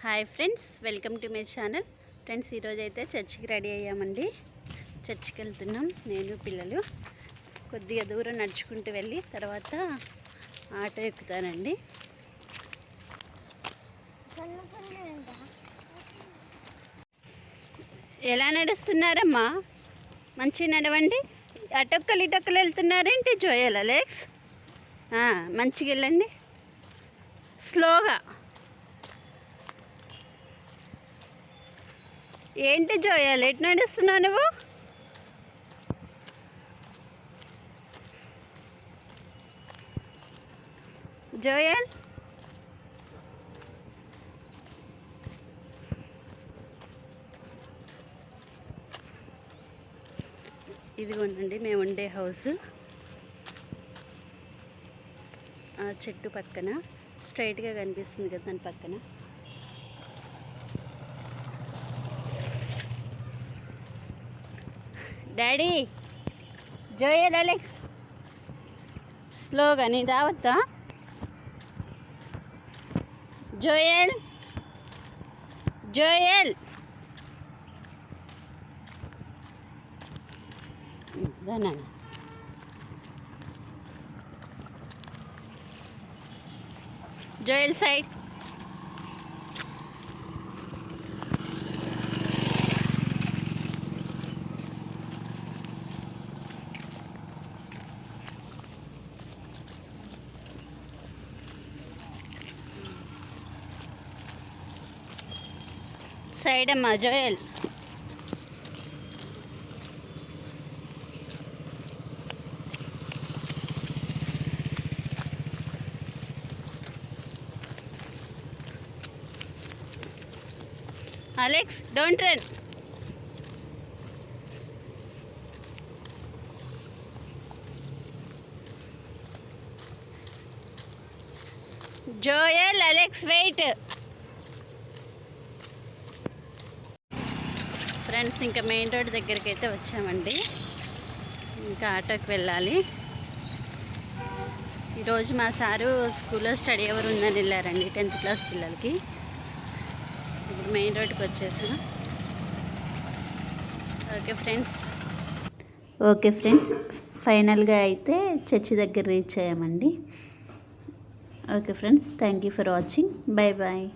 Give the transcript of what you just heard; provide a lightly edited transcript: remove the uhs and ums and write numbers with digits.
Hi friends, welcome to my channel. Friends, ఈరోజు అయితే చర్చికి రెడీ అయ్యామండి. చర్చికి వెళ్తున్నాం, నేను పిల్లలు. కొద్దిగా దూరం నడుచుకుంటూ వెళ్ళి తర్వాత ఆటో ఎక్కుతానండి. ఎలా నడుస్తున్నారమ్మా? మంచిగా నడవండి. అటొక్కలు ఇటొక్కలు వెళ్తున్నారేంటి జోయల్, అలెక్స్? మంచిగా వెళ్ళండి, స్లోగా. ఏంటి జోయల్, ఎటు నడుస్తున్నావు నువ్వు? జోయల్, ఇదిగోండి మేము ఉండే హౌస్. ఆ చెట్టు పక్కన స్ట్రైట్గా కనిపిస్తుంది కదా, దాని పక్కన. డాడీ, జోయల్, అలెక్స్ స్లోగా. నేను రావద్దా? జోయల్, జోయల్ రానా? Joel side. సైడ్ అమ్మా Joel. Alex, don't run. Joel, Alex wait. Friends, ఇంకా మెయిన్ రోడ్ దగ్గరికి అయితే వచ్చామండి. ఇంకా ఆటోకి వెళ్ళాలి. ఈరోజు మా సారు స్కూల్లో స్టడీ అవర్ ఉందని వెళ్ళారండి 10th క్లాస్ పిల్లలకి. ఇప్పుడు మెయిన్ రోడ్కి వచ్చేసాం. ఓకే ఫ్రెండ్స్, ఫైనల్గా అయితే చర్చి దగ్గర రీచ్ అయ్యామండి. Okay friends, thank you for watching. Bye bye.